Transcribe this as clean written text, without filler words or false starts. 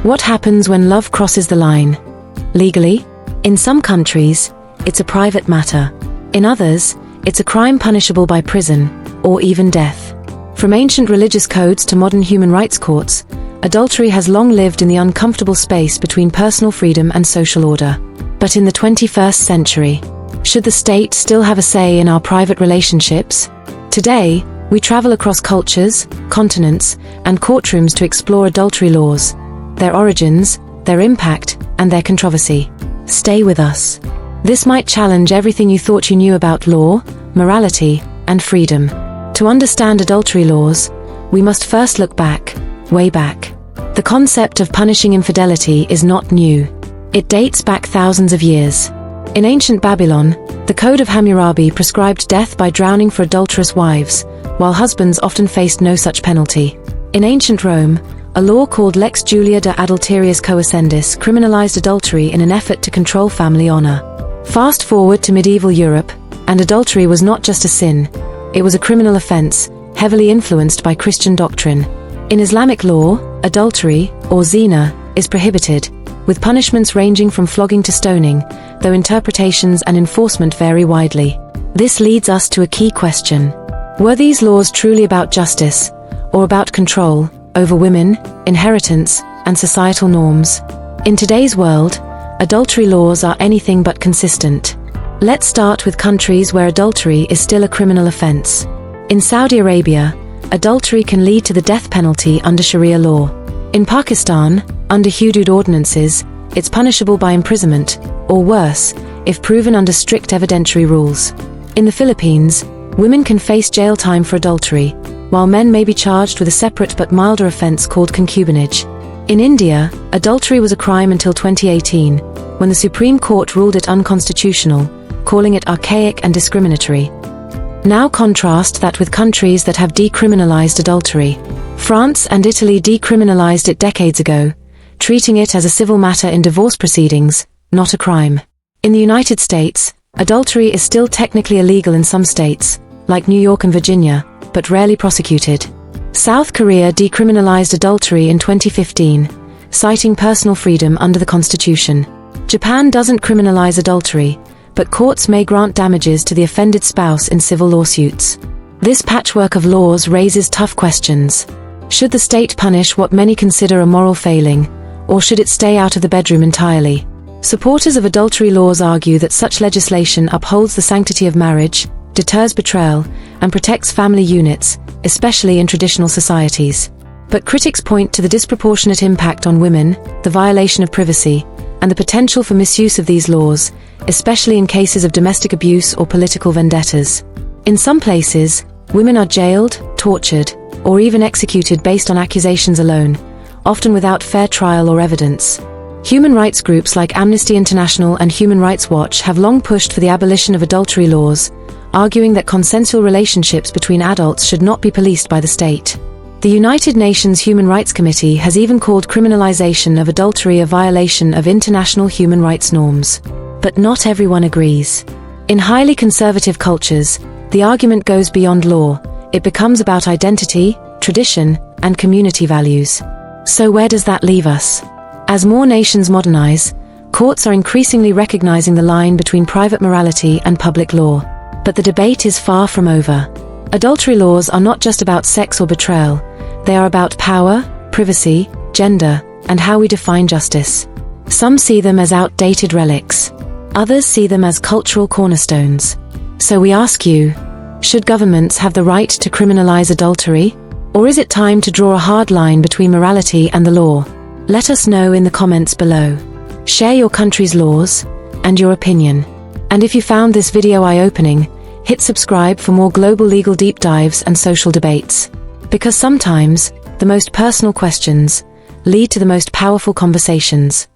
What happens when love crosses the line? Legally? In some countries, it's a private matter. In others, it's a crime punishable by prison, or even death. From ancient religious codes to modern human rights courts, adultery has long lived in the uncomfortable space between personal freedom and social order. But in the 21st century, should the state still have a say in our private relationships? Today, we travel across cultures, continents, and courtrooms to explore adultery laws, their origins, their impact, and their controversy. Stay with us. This might challenge everything you thought you knew about law, morality, and freedom. To understand adultery laws, we must first look back, way back. The concept of punishing infidelity is not new. It dates back thousands of years. In ancient Babylon, the Code of Hammurabi prescribed death by drowning for adulterous wives, while husbands often faced no such penalty. In ancient Rome, a law called Lex Julia de Adulteriis Coascendis criminalized adultery in an effort to control family honor. Fast forward to medieval Europe, and adultery was not just a sin, it was a criminal offense, heavily influenced by Christian doctrine. In Islamic law, adultery, or zina, is prohibited, with punishments ranging from flogging to stoning, though interpretations and enforcement vary widely. This leads us to a key question. Were these laws truly about justice, or about control, over women, inheritance, and societal norms? In today's world, adultery laws are anything but consistent. Let's start with countries where adultery is still a criminal offense. In Saudi Arabia, adultery can lead to the death penalty under Sharia law. In Pakistan, under hudud ordinances, it's punishable by imprisonment, or worse, if proven under strict evidentiary rules. In the Philippines, women can face jail time for adultery, while men may be charged with a separate but milder offense called concubinage. In India, adultery was a crime until 2018, when the Supreme Court ruled it unconstitutional, calling it archaic and discriminatory. Now contrast that with countries that have decriminalized adultery. France and Italy decriminalized it decades ago, treating it as a civil matter in divorce proceedings, not a crime. In the United States, adultery is still technically illegal in some states, like New York and Virginia, but rarely prosecuted. South Korea decriminalized adultery in 2015, citing personal freedom under the Constitution. Japan doesn't criminalize adultery, but courts may grant damages to the offended spouse in civil lawsuits. This patchwork of laws raises tough questions. Should the state punish what many consider a moral failing, or should it stay out of the bedroom entirely? Supporters of adultery laws argue that such legislation upholds the sanctity of marriage, deters betrayal, and protects family units, especially in traditional societies. But critics point to the disproportionate impact on women, the violation of privacy, and the potential for misuse of these laws, especially in cases of domestic abuse or political vendettas. In some places, women are jailed, tortured, or even executed based on accusations alone, often without fair trial or evidence. Human rights groups like Amnesty International and Human Rights Watch have long pushed for the abolition of adultery laws, arguing that consensual relationships between adults should not be policed by the state. The United Nations Human Rights Committee has even called criminalization of adultery a violation of international human rights norms. But not everyone agrees. In highly conservative cultures, the argument goes beyond law. It becomes about identity, tradition, and community values. So where does that leave us? As more nations modernize, courts are increasingly recognizing the line between private morality and public law. But the debate is far from over. Adultery laws are not just about sex or betrayal. They are about power, privacy, gender, and how we define justice. Some see them as outdated relics. Others see them as cultural cornerstones. So we ask you, should governments have the right to criminalize adultery? Or is it time to draw a hard line between morality and the law? Let us know in the comments below. Share your country's laws and your opinion. And if you found this video eye-opening, hit subscribe for more global legal deep dives and social debates. Because sometimes, the most personal questions lead to the most powerful conversations.